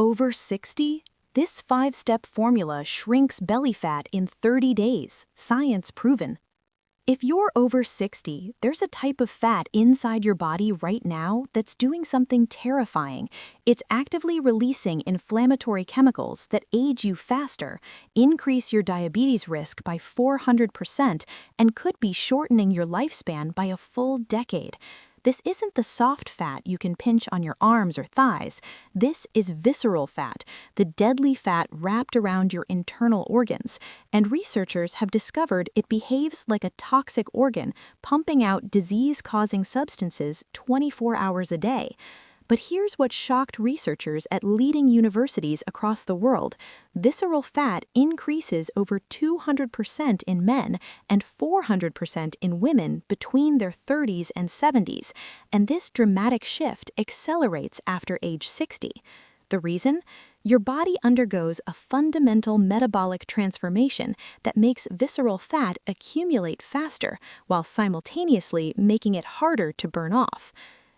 Over 60? This 5-step formula shrinks belly fat in 30 days, science proven. If you're over 60, there's a type of fat inside your body right now that's doing something terrifying. It's actively releasing inflammatory chemicals that age you faster, increase your diabetes risk by 400%, and could be shortening your lifespan by a full decade. This isn't the soft fat you can pinch on your arms or thighs. This is visceral fat, the deadly fat wrapped around your internal organs. And researchers have discovered it behaves like a toxic organ, pumping out disease-causing substances 24 hours a day. But here's what shocked researchers at leading universities across the world. Visceral fat increases over 200% in men and 400% in women between their 30s and 70s, and this dramatic shift accelerates after age 60. The reason? Your body undergoes a fundamental metabolic transformation that makes visceral fat accumulate faster, while simultaneously making it harder to burn off.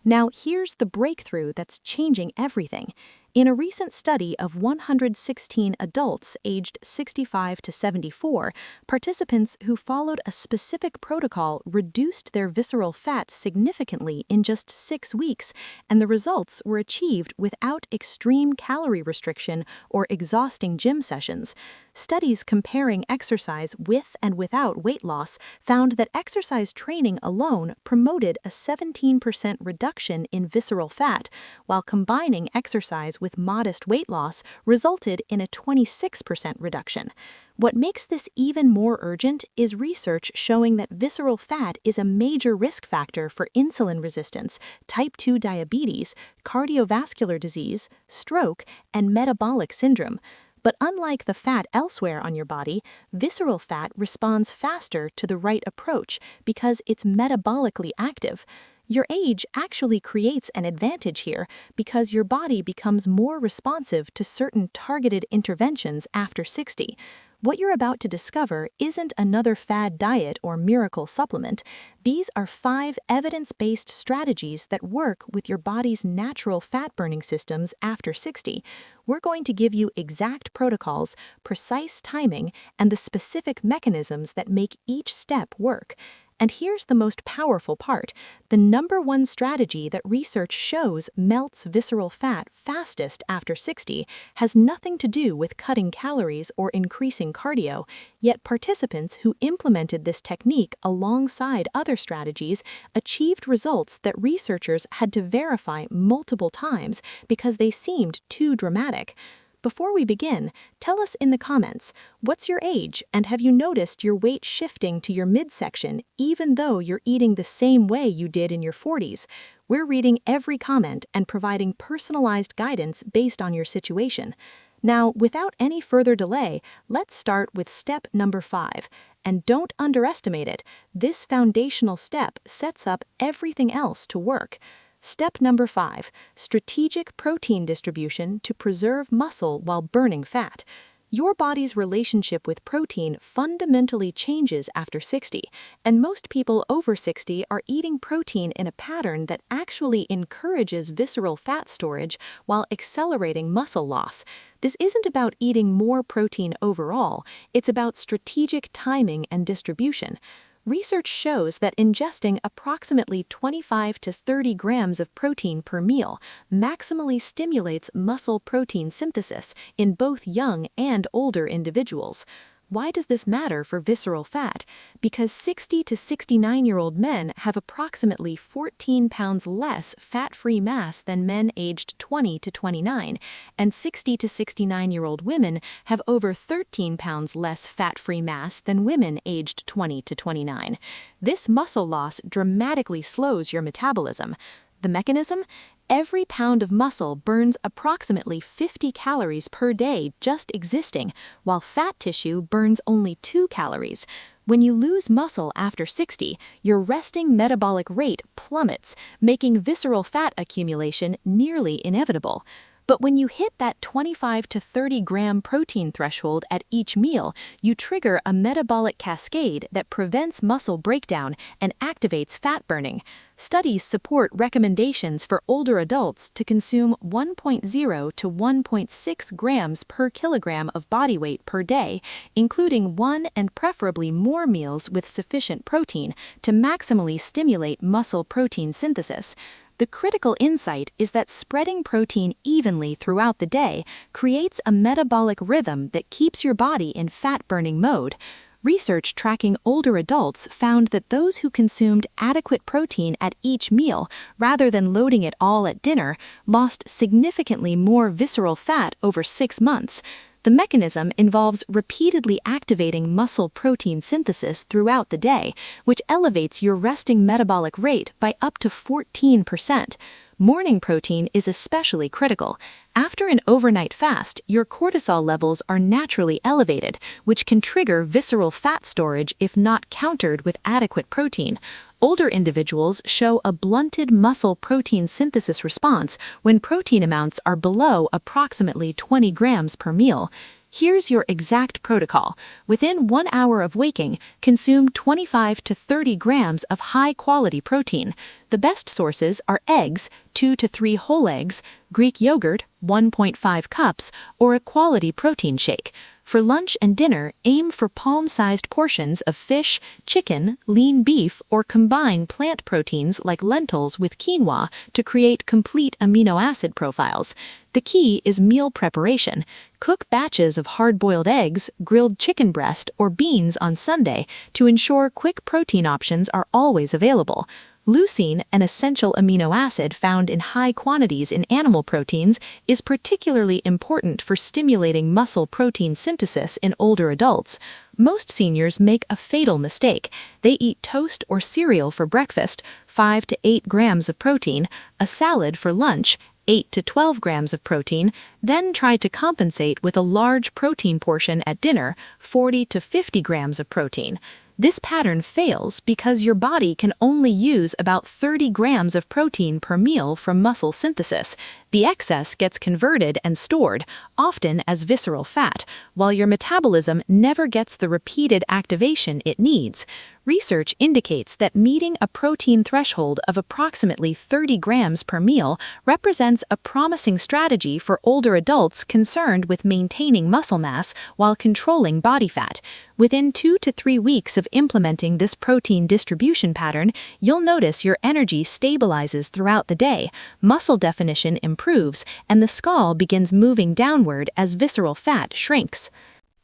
Now, here's the breakthrough that's changing everything. In a recent study of 116 adults aged 65 to 74, participants who followed a specific protocol reduced their visceral fat significantly in just 6 weeks, and the results were achieved without extreme calorie restriction or exhausting gym sessions. Studies comparing exercise with and without weight loss found that exercise training alone promoted a 17% reduction in visceral fat, while combining exercise with modest weight loss resulted in a 26% reduction. What makes this even more urgent is research showing that visceral fat is a major risk factor for insulin resistance, type 2 diabetes, cardiovascular disease, stroke, and metabolic syndrome. But unlike the fat elsewhere on your body, visceral fat responds faster to the right approach because it's metabolically active. Your age actually creates an advantage here because your body becomes more responsive to certain targeted interventions after 60. What you're about to discover isn't another fad diet or miracle supplement. These are 5 evidence-based strategies that work with your body's natural fat-burning systems after 60. We're going to give you exact protocols, precise timing, and the specific mechanisms that make each step work. And here's the most powerful part. The #1 strategy that research shows melts visceral fat fastest after 60 has nothing to do with cutting calories or increasing cardio, yet participants who implemented this technique alongside other strategies achieved results that researchers had to verify multiple times because they seemed too dramatic. Before we begin, tell us in the comments, what's your age and have you noticed your weight shifting to your midsection even though you're eating the same way you did in your 40s? We're reading every comment and providing personalized guidance based on your situation. Now, without any further delay, let's start with step number 5. And don't underestimate it. This foundational step sets up everything else to work. Step number 5, strategic protein distribution to preserve muscle while burning fat. Your body's relationship with protein fundamentally changes after 60, and most people over 60 are eating protein in a pattern that actually encourages visceral fat storage while accelerating muscle loss. This isn't about eating more protein overall, it's about strategic timing and distribution. Research shows that ingesting approximately 25 to 30 grams of protein per meal maximally stimulates muscle protein synthesis in both young and older individuals. Why does this matter for visceral fat? Because 60 to 69-year-old men have approximately 14 pounds less fat-free mass than men aged 20 to 29, and 60 to 69-year-old women have over 13 pounds less fat-free mass than women aged 20 to 29. This muscle loss dramatically slows your metabolism. The mechanism? Every pound of muscle burns approximately 50 calories per day just existing, while fat tissue burns only 2 calories. When you lose muscle after 60, your resting metabolic rate plummets, making visceral fat accumulation nearly inevitable. But when you hit that 25 to 30 gram protein threshold at each meal, you trigger a metabolic cascade that prevents muscle breakdown and activates fat burning. Studies support recommendations for older adults to consume 1.0 to 1.6 grams per kilogram of body weight per day, including one and preferably more meals with sufficient protein to maximally stimulate muscle protein synthesis. The critical insight is that spreading protein evenly throughout the day creates a metabolic rhythm that keeps your body in fat-burning mode. Research tracking older adults found that those who consumed adequate protein at each meal, rather than loading it all at dinner, lost significantly more visceral fat over 6 months. The mechanism involves repeatedly activating muscle protein synthesis throughout the day, which elevates your resting metabolic rate by up to 14%. Morning protein is especially critical. After an overnight fast, your cortisol levels are naturally elevated, which can trigger visceral fat storage if not countered with adequate protein. Older individuals show a blunted muscle protein synthesis response when protein amounts are below approximately 20 grams per meal. Here's your exact protocol. Within 1 hour of waking, consume 25 to 30 grams of high-quality protein. The best sources are eggs, 2 to 3 whole eggs, Greek yogurt, 1.5 cups, or a quality protein shake. For lunch and dinner, aim for palm-sized portions of fish, chicken, lean beef, or combine plant proteins like lentils with quinoa to create complete amino acid profiles. The key is meal preparation. Cook batches of hard-boiled eggs, grilled chicken breast, or beans on Sunday to ensure quick protein options are always available. Leucine, an essential amino acid found in high quantities in animal proteins, is particularly important for stimulating muscle protein synthesis in older adults. Most seniors make a fatal mistake. They eat toast or cereal for breakfast, 5 to 8 grams of protein, a salad for lunch, 8 to 12 grams of protein, then try to compensate with a large protein portion at dinner, 40 to 50 grams of protein. This pattern fails because your body can only use about 30 grams of protein per meal from muscle synthesis. The excess gets converted and stored, often as visceral fat, while your metabolism never gets the repeated activation it needs. Research indicates that meeting a protein threshold of approximately 30 grams per meal represents a promising strategy for older adults concerned with maintaining muscle mass while controlling body fat. Within 2 to 3 weeks of implementing this protein distribution pattern, you'll notice your energy stabilizes throughout the day, muscle definition improves, and the skull begins moving downward as visceral fat shrinks.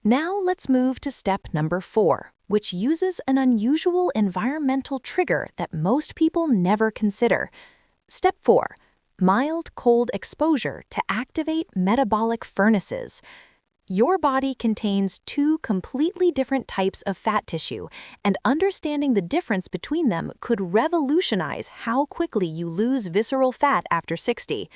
Now let's move to step number 4, which uses an unusual environmental trigger that most people never consider. Step 4. Mild cold exposure to activate metabolic furnaces. Your body contains 2 completely different types of fat tissue, and understanding the difference between them could revolutionize how quickly you lose visceral fat after 60.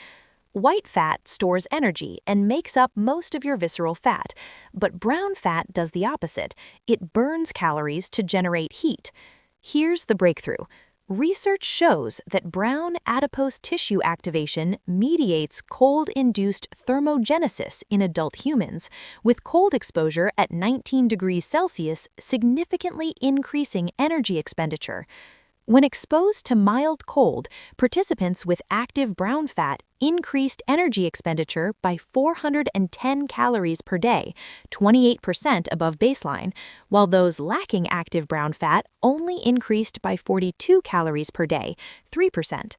White fat stores energy and makes up most of your visceral fat, but brown fat does the opposite. It burns calories to generate heat. Here's the breakthrough. Research shows that brown adipose tissue activation mediates cold-induced thermogenesis in adult humans, with cold exposure at 19 degrees Celsius significantly increasing energy expenditure. When exposed to mild cold, participants with active brown fat increased energy expenditure by 410 calories per day, 28% above baseline, while those lacking active brown fat only increased by 42 calories per day, 3%.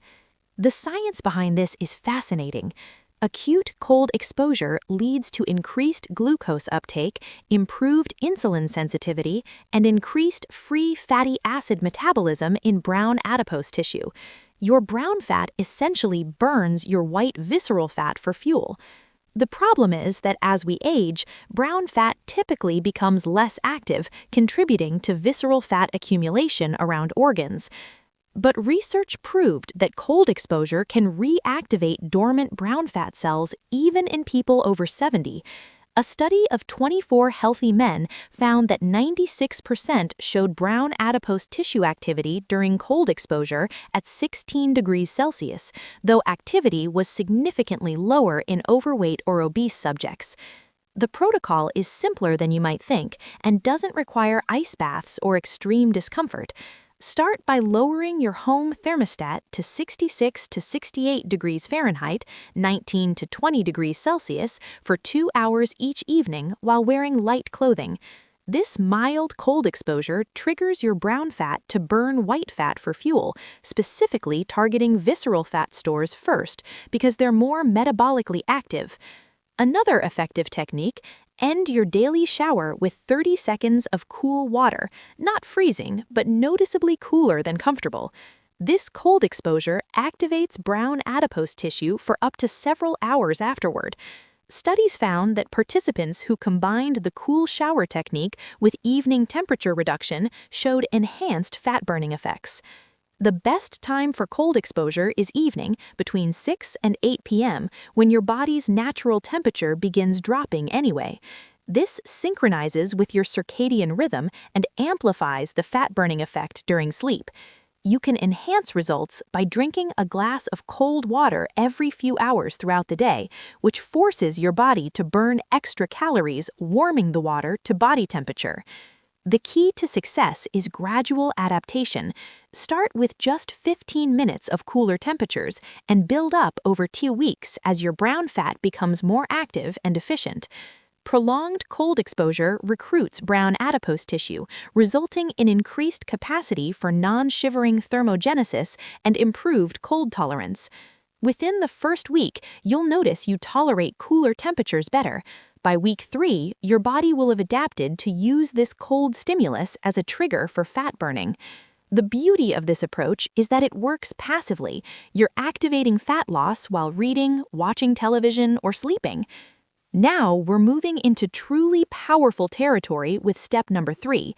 The science behind this is fascinating. Acute cold exposure leads to increased glucose uptake, improved insulin sensitivity, and increased free fatty acid metabolism in brown adipose tissue. Your brown fat essentially burns your white visceral fat for fuel. The problem is that as we age, brown fat typically becomes less active, contributing to visceral fat accumulation around organs. But research proved that cold exposure can reactivate dormant brown fat cells even in people over 70. A study of 24 healthy men found that 96% showed brown adipose tissue activity during cold exposure at 16 degrees Celsius, though activity was significantly lower in overweight or obese subjects. The protocol is simpler than you might think and doesn't require ice baths or extreme discomfort. Start by lowering your home thermostat to 66 to 68 degrees Fahrenheit, 19 to 20 degrees Celsius, for 2 hours each evening while wearing light clothing. This mild cold exposure triggers your brown fat to burn white fat for fuel, specifically targeting visceral fat stores first because they're more metabolically active. Another effective technique: end your daily shower with 30 seconds of cool water, not freezing, but noticeably cooler than comfortable. This cold exposure activates brown adipose tissue for up to several hours afterward. Studies found that participants who combined the cool shower technique with evening temperature reduction showed enhanced fat-burning effects. The best time for cold exposure is evening, between 6 and 8 p.m., when your body's natural temperature begins dropping anyway. This synchronizes with your circadian rhythm and amplifies the fat-burning effect during sleep. You can enhance results by drinking a glass of cold water every few hours throughout the day, which forces your body to burn extra calories, warming the water to body temperature. The key to success is gradual adaptation. Start with just 15 minutes of cooler temperatures and build up over 2 weeks as your brown fat becomes more active and efficient. Prolonged cold exposure recruits brown adipose tissue, resulting in increased capacity for non-shivering thermogenesis and improved cold tolerance. Within the first week, you'll notice you tolerate cooler temperatures better. By week 3, your body will have adapted to use this cold stimulus as a trigger for fat burning. The beauty of this approach is that it works passively. You're activating fat loss while reading, watching television, or sleeping. Now we're moving into truly powerful territory with step number 3.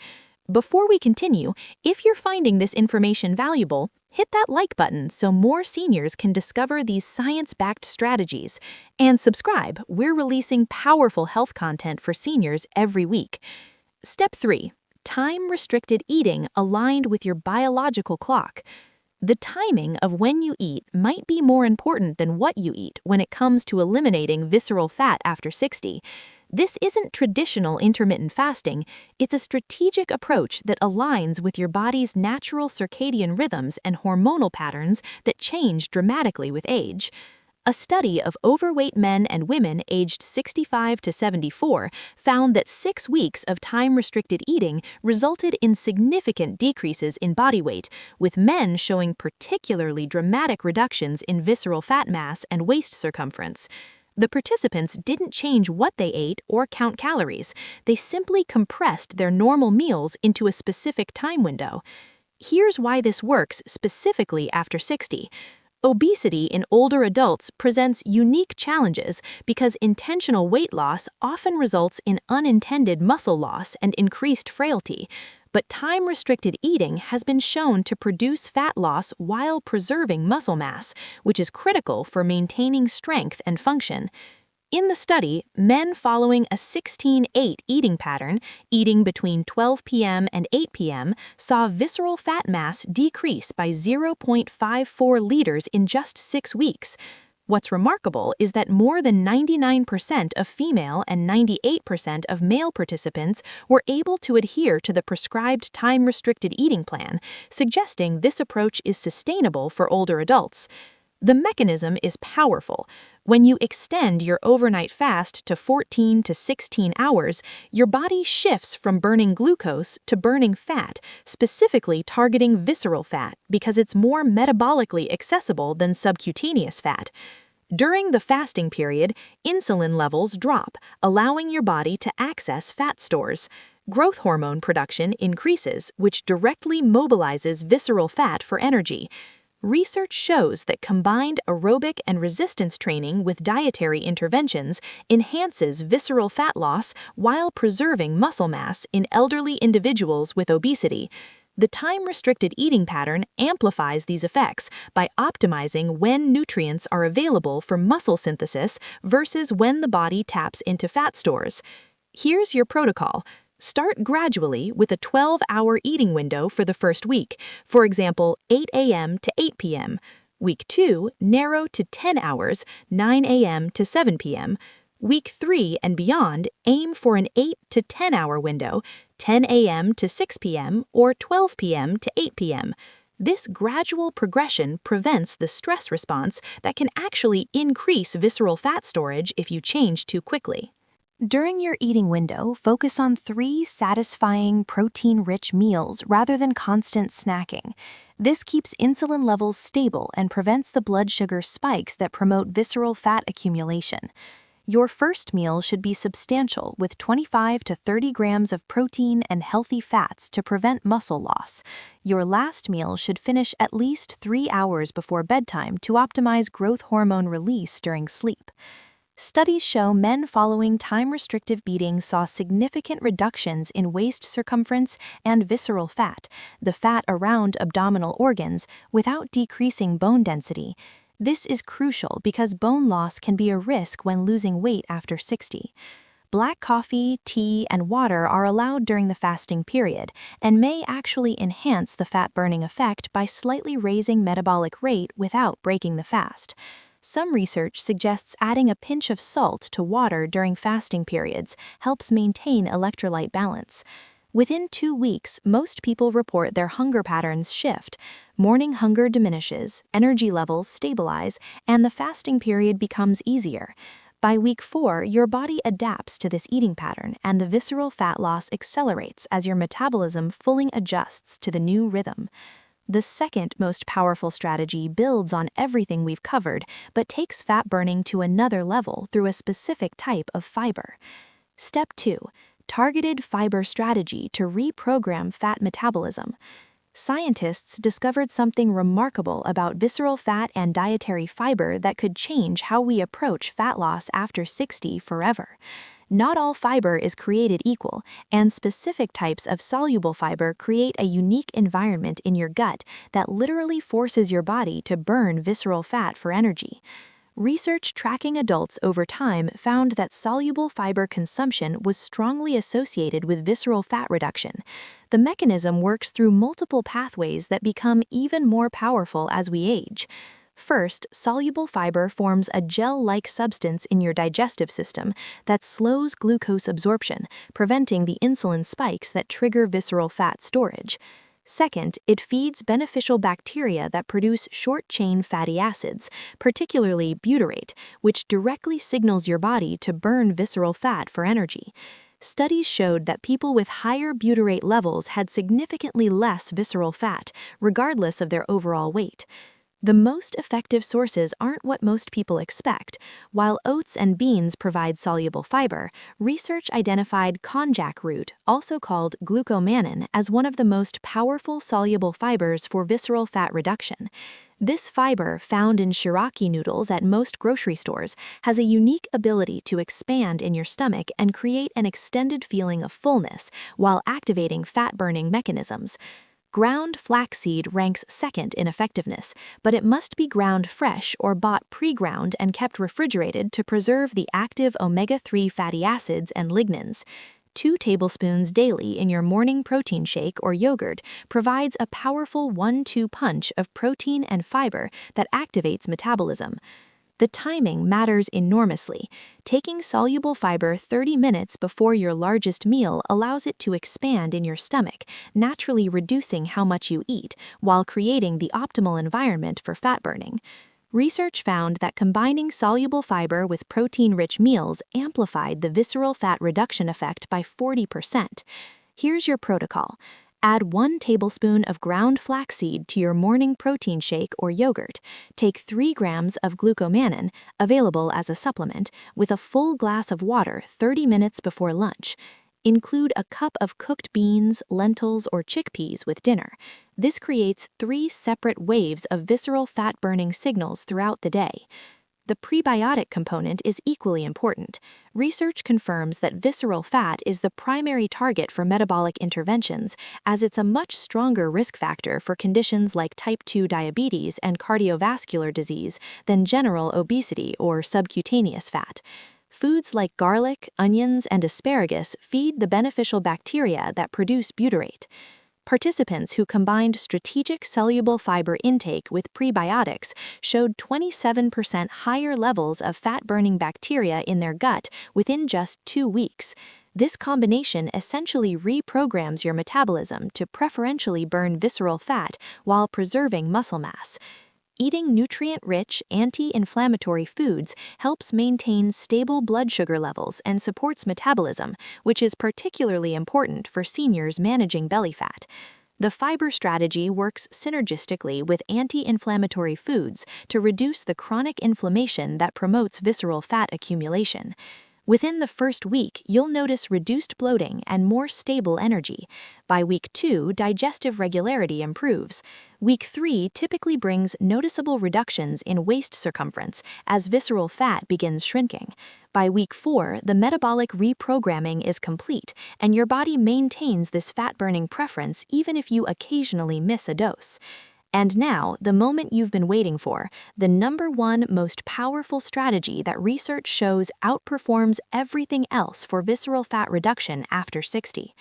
Before we continue, if you're finding this information valuable, hit that like button so more seniors can discover these science-backed strategies. And subscribe, we're releasing powerful health content for seniors every week. Step 3. Time-restricted eating aligned with your biological clock. The timing of when you eat might be more important than what you eat when it comes to eliminating visceral fat after 60. This isn't traditional intermittent fasting, it's a strategic approach that aligns with your body's natural circadian rhythms and hormonal patterns that change dramatically with age. A study of overweight men and women aged 65 to 74 found that 6 weeks of time-restricted eating resulted in significant decreases in body weight, with men showing particularly dramatic reductions in visceral fat mass and waist circumference. The participants didn't change what they ate or count calories. They simply compressed their normal meals into a specific time window. Here's why this works specifically after 60. Obesity in older adults presents unique challenges because intentional weight loss often results in unintended muscle loss and increased frailty. But time-restricted eating has been shown to produce fat loss while preserving muscle mass, which is critical for maintaining strength and function. In the study, men following a 16-8 eating pattern, eating between 12 p.m. and 8 p.m., saw visceral fat mass decrease by 0.54 liters in just 6 weeks. What's remarkable is that more than 99% of female and 98% of male participants were able to adhere to the prescribed time-restricted eating plan, suggesting this approach is sustainable for older adults. The mechanism is powerful. When you extend your overnight fast to 14 to 16 hours, your body shifts from burning glucose to burning fat, specifically targeting visceral fat because it's more metabolically accessible than subcutaneous fat. During the fasting period, insulin levels drop, allowing your body to access fat stores. Growth hormone production increases, which directly mobilizes visceral fat for energy. Research shows that combined aerobic and resistance training with dietary interventions enhances visceral fat loss while preserving muscle mass in elderly individuals with obesity. The time-restricted eating pattern amplifies these effects by optimizing when nutrients are available for muscle synthesis versus when the body taps into fat stores. Here's your protocol. Start gradually with a 12-hour eating window for the first week, for example, 8 a.m. to 8 p.m. Week 2, narrow to 10 hours, 9 a.m. to 7 p.m. Week 3 and beyond, aim for an 8 to 10-hour window, 10 a.m. to 6 p.m. or 12 p.m. to 8 p.m. This gradual progression prevents the stress response that can actually increase visceral fat storage if you change too quickly. During your eating window, focus on 3 satisfying, protein-rich meals rather than constant snacking. This keeps insulin levels stable and prevents the blood sugar spikes that promote visceral fat accumulation. Your first meal should be substantial with 25 to 30 grams of protein and healthy fats to prevent muscle loss. Your last meal should finish at least 3 hours before bedtime to optimize growth hormone release during sleep. Studies show men following time-restrictive eating saw significant reductions in waist circumference and visceral fat, the fat around abdominal organs, without decreasing bone density. This is crucial because bone loss can be a risk when losing weight after 60. Black coffee, tea, and water are allowed during the fasting period and may actually enhance the fat-burning effect by slightly raising metabolic rate without breaking the fast. Some research suggests adding a pinch of salt to water during fasting periods helps maintain electrolyte balance. Within 2 weeks, most people report their hunger patterns shift. Morning hunger diminishes, energy levels stabilize, and the fasting period becomes easier. By week 4, your body adapts to this eating pattern and the visceral fat loss accelerates as your metabolism fully adjusts to the new rhythm. The second most powerful strategy builds on everything we've covered, but takes fat burning to another level through a specific type of fiber. Step 2. Targeted fiber strategy to reprogram fat metabolism. Scientists discovered something remarkable about visceral fat and dietary fiber that could change how we approach fat loss after 60 forever. Not all fiber is created equal, and specific types of soluble fiber create a unique environment in your gut that literally forces your body to burn visceral fat for energy. Research tracking adults over time found that soluble fiber consumption was strongly associated with visceral fat reduction. The mechanism works through multiple pathways that become even more powerful as we age. First, soluble fiber forms a gel-like substance in your digestive system that slows glucose absorption, preventing the insulin spikes that trigger visceral fat storage. Second, it feeds beneficial bacteria that produce short-chain fatty acids, particularly butyrate, which directly signals your body to burn visceral fat for energy. Studies showed that people with higher butyrate levels had significantly less visceral fat, regardless of their overall weight. The most effective sources aren't what most people expect. While oats and beans provide soluble fiber, research identified konjac root, also called glucomannan, as one of the most powerful soluble fibers for visceral fat reduction. This fiber, found in shiraki noodles at most grocery stores, has a unique ability to expand in your stomach and create an extended feeling of fullness while activating fat-burning mechanisms. Ground flaxseed ranks second in effectiveness, but it must be ground fresh or bought pre-ground and kept refrigerated to preserve the active omega-3 fatty acids and lignans. 2 tablespoons daily in your morning protein shake or yogurt provides a powerful 1-2 punch of protein and fiber that activates metabolism. The timing matters enormously. Taking soluble fiber 30 minutes before your largest meal allows it to expand in your stomach, naturally reducing how much you eat, while creating the optimal environment for fat burning. Research found that combining soluble fiber with protein-rich meals amplified the visceral fat reduction effect by 40%. Here's your protocol. Add 1 tablespoon of ground flaxseed to your morning protein shake or yogurt. Take 3 grams of glucomannan, available as a supplement, with a full glass of water 30 minutes before lunch. Include a cup of cooked beans, lentils, or chickpeas with dinner. This creates 3 separate waves of visceral fat-burning signals throughout the day. The prebiotic component is equally important. Research confirms that visceral fat is the primary target for metabolic interventions, as it's a much stronger risk factor for conditions like type 2 diabetes and cardiovascular disease than general obesity or subcutaneous fat. Foods like garlic, onions, and asparagus feed the beneficial bacteria that produce butyrate. Participants who combined strategic soluble fiber intake with prebiotics showed 27% higher levels of fat-burning bacteria in their gut within just 2 weeks. This combination essentially reprograms your metabolism to preferentially burn visceral fat while preserving muscle mass. Eating nutrient-rich, anti-inflammatory foods helps maintain stable blood sugar levels and supports metabolism, which is particularly important for seniors managing belly fat. The fiber strategy works synergistically with anti-inflammatory foods to reduce the chronic inflammation that promotes visceral fat accumulation. Within the first week, you'll notice reduced bloating and more stable energy. By week 2, digestive regularity improves. Week 3 typically brings noticeable reductions in waist circumference as visceral fat begins shrinking. By week 4, the metabolic reprogramming is complete, and your body maintains this fat-burning preference even if you occasionally miss a dose. And now, the moment you've been waiting for, the #1 most powerful strategy that research shows outperforms everything else for visceral fat reduction after 60.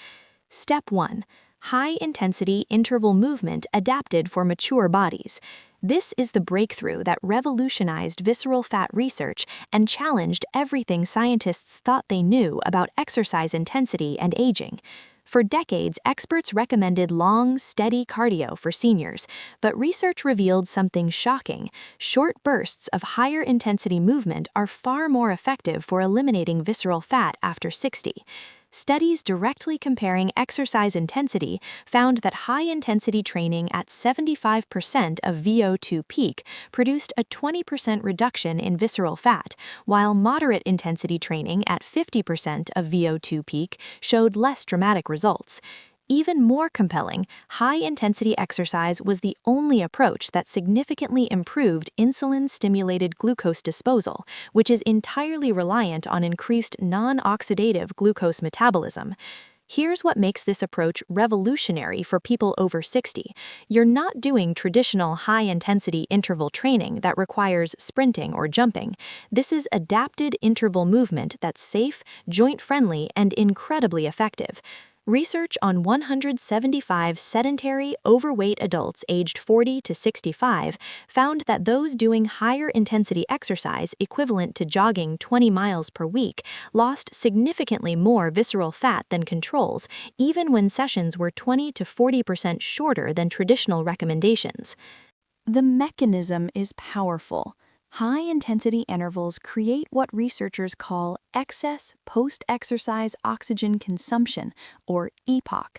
Step 1. High-intensity interval movement adapted for mature bodies. This is the breakthrough that revolutionized visceral fat research and challenged everything scientists thought they knew about exercise intensity and aging. For decades, experts recommended long, steady cardio for seniors, but research revealed something shocking. Short bursts of higher intensity movement are far more effective for eliminating visceral fat after 60. Studies directly comparing exercise intensity found that high-intensity training at 75% of VO2 peak produced a 20% reduction in visceral fat, while moderate-intensity training at 50% of VO2 peak showed less dramatic results. Even more compelling, high-intensity exercise was the only approach that significantly improved insulin-stimulated glucose disposal, which is entirely reliant on increased non-oxidative glucose metabolism. Here's what makes this approach revolutionary for people over 60. You're not doing traditional high-intensity interval training that requires sprinting or jumping. This is adapted interval movement that's safe, joint-friendly, and incredibly effective. Research on 175 sedentary, overweight adults aged 40 to 65 found that those doing higher intensity exercise equivalent to jogging 20 miles per week lost significantly more visceral fat than controls, even when sessions were 20 to 40% shorter than traditional recommendations. The mechanism is powerful. High-intensity intervals create what researchers call excess post-exercise oxygen consumption, or EPOC.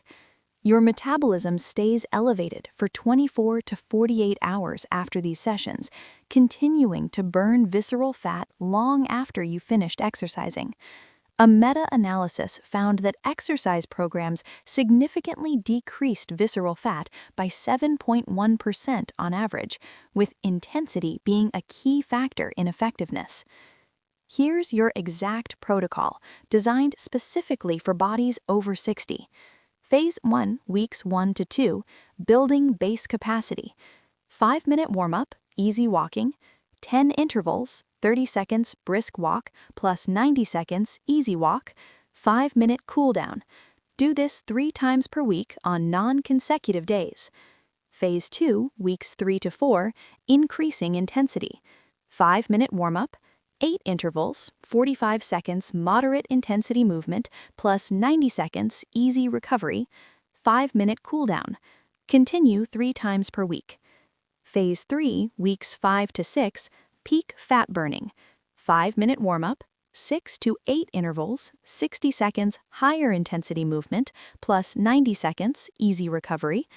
Your metabolism stays elevated for 24 to 48 hours after these sessions, continuing to burn visceral fat long after you finished exercising. A meta-analysis found that exercise programs significantly decreased visceral fat by 7.1% on average, with intensity being a key factor in effectiveness. Here's your exact protocol, designed specifically for bodies over 60. Phase 1, weeks 1 to 2, building base capacity. 5-minute warm-up, easy walking. 10 intervals, 30 seconds brisk walk plus 90 seconds easy walk, 5-minute cool down. Do this 3 times per week on non-consecutive days. Phase 2, weeks 3 to 4, increasing intensity. 5-minute warm-up, 8 intervals, 45 seconds moderate intensity movement plus 90 seconds easy recovery, 5-minute cool down. Continue 3 times per week. Phase 3, weeks 5 to 6, peak fat burning. 5-minute warm-up, 6 to 8 intervals, 60 seconds higher intensity movement, plus 90 seconds easy recovery,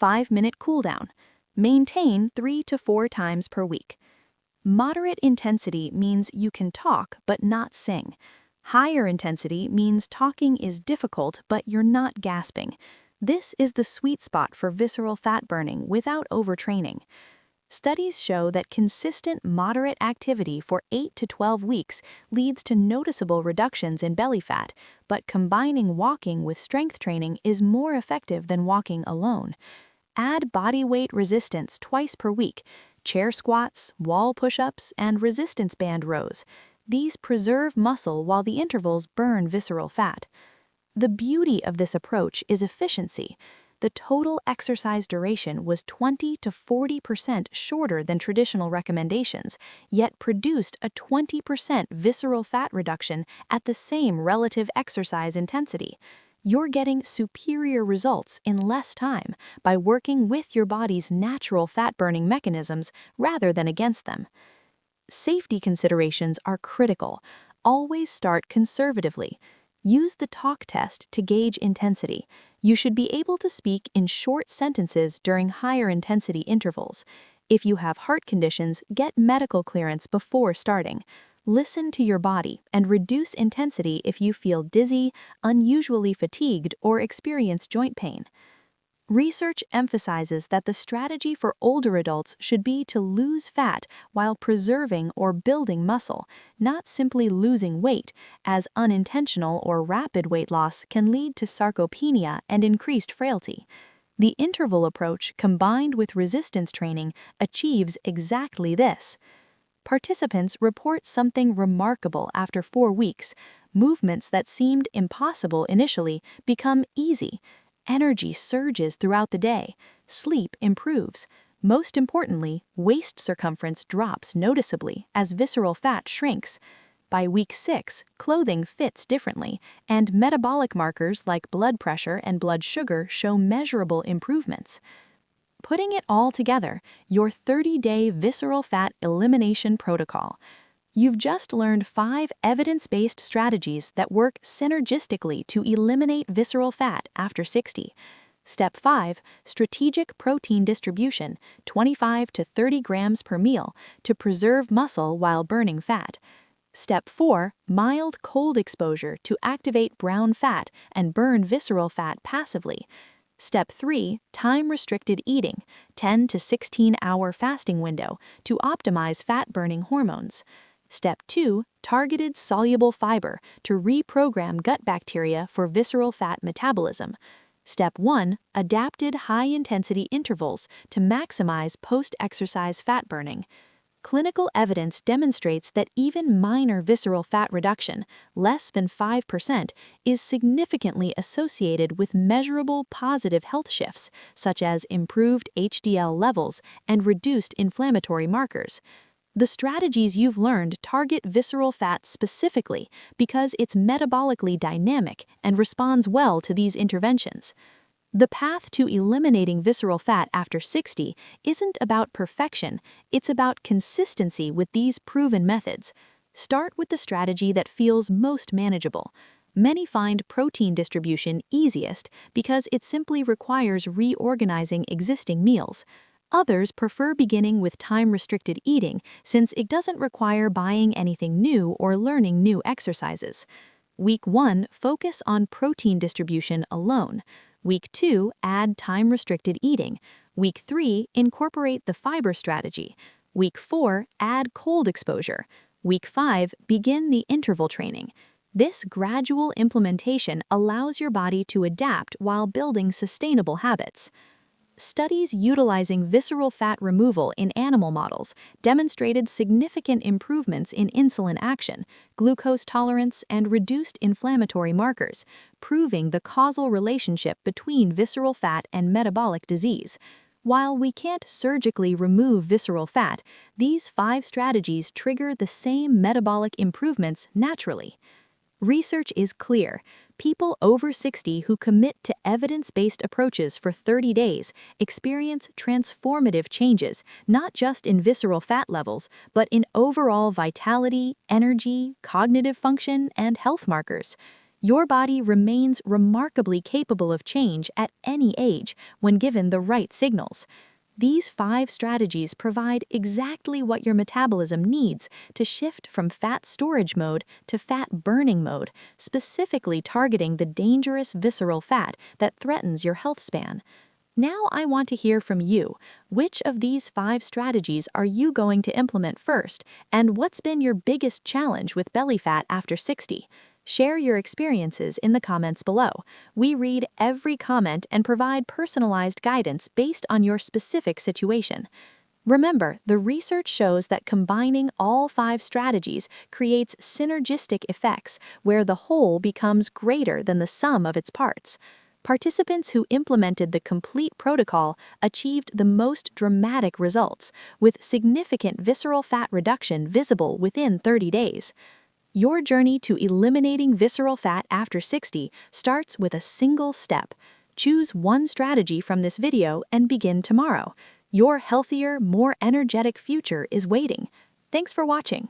5-minute cool down. Maintain 3 to 4 times per week. Moderate intensity means you can talk but not sing. Higher intensity means talking is difficult but you're not gasping. This is the sweet spot for visceral fat burning without overtraining. Studies show that consistent moderate activity for 8 to 12 weeks leads to noticeable reductions in belly fat, but combining walking with strength training is more effective than walking alone. Add body weight resistance twice per week, chair squats, wall push-ups, and resistance band rows. These preserve muscle while the intervals burn visceral fat. The beauty of this approach is efficiency. The total exercise duration was 20 to 40% shorter than traditional recommendations, yet produced a 20% visceral fat reduction at the same relative exercise intensity. You're getting superior results in less time by working with your body's natural fat-burning mechanisms rather than against them. Safety considerations are critical. Always start conservatively. Use the talk test to gauge intensity. You should be able to speak in short sentences during higher intensity intervals. If you have heart conditions, get medical clearance before starting. Listen to your body and reduce intensity if you feel dizzy, unusually fatigued, or experience joint pain. Research emphasizes that the strategy for older adults should be to lose fat while preserving or building muscle, not simply losing weight, as unintentional or rapid weight loss can lead to sarcopenia and increased frailty. The interval approach combined with resistance training achieves exactly this. Participants report something remarkable after 4 weeks. Movements that seemed impossible initially become easy. Energy surges throughout the day. Sleep improves. Most importantly, waist circumference drops noticeably as visceral fat shrinks. By week 6, clothing fits differently, and metabolic markers like blood pressure and blood sugar show measurable improvements. Putting it all together, your 30-day visceral fat elimination protocol. You've just learned 5 evidence-based strategies that work synergistically to eliminate visceral fat after 60. Step 5, strategic protein distribution, 25 to 30 grams per meal, to preserve muscle while burning fat. Step 4, mild cold exposure to activate brown fat and burn visceral fat passively. Step 3, time-restricted eating, 10 to 16-hour fasting window, to optimize fat-burning hormones. Step 2, targeted soluble fiber to reprogram gut bacteria for visceral fat metabolism. Step 1, adapted high-intensity intervals to maximize post-exercise fat burning. Clinical evidence demonstrates that even minor visceral fat reduction, less than 5%, is significantly associated with measurable positive health shifts, such as improved HDL levels and reduced inflammatory markers. The strategies you've learned target visceral fat specifically because it's metabolically dynamic and responds well to these interventions. The path to eliminating visceral fat after 60 isn't about perfection, it's about consistency with these proven methods. Start with the strategy that feels most manageable. Many find protein distribution easiest because it simply requires reorganizing existing meals. Others prefer beginning with time-restricted eating since it doesn't require buying anything new or learning new exercises. Week 1, focus on protein distribution alone. Week 2, add time-restricted eating. Week 3, incorporate the fiber strategy. Week 4, add cold exposure. Week 5, begin the interval training. This gradual implementation allows your body to adapt while building sustainable habits. Studies utilizing visceral fat removal in animal models demonstrated significant improvements in insulin action, glucose tolerance, and reduced inflammatory markers, proving the causal relationship between visceral fat and metabolic disease. While we can't surgically remove visceral fat, these 5 strategies trigger the same metabolic improvements naturally. Research is clear. People over 60 who commit to evidence-based approaches for 30 days experience transformative changes, not just in visceral fat levels, but in overall vitality, energy, cognitive function, and health markers. Your body remains remarkably capable of change at any age when given the right signals. These 5 strategies provide exactly what your metabolism needs to shift from fat storage mode to fat burning mode, specifically targeting the dangerous visceral fat that threatens your health span. Now I want to hear from you. Which of these 5 strategies are you going to implement first, and what's been your biggest challenge with belly fat after 60? Share your experiences in the comments below. We read every comment and provide personalized guidance based on your specific situation. Remember, the research shows that combining all 5 strategies creates synergistic effects, where the whole becomes greater than the sum of its parts. Participants who implemented the complete protocol achieved the most dramatic results, with significant visceral fat reduction visible within 30 days. Your journey to eliminating visceral fat after 60 starts with a single step. Choose one strategy from this video and begin tomorrow. Your healthier, more energetic future is waiting. Thanks for watching.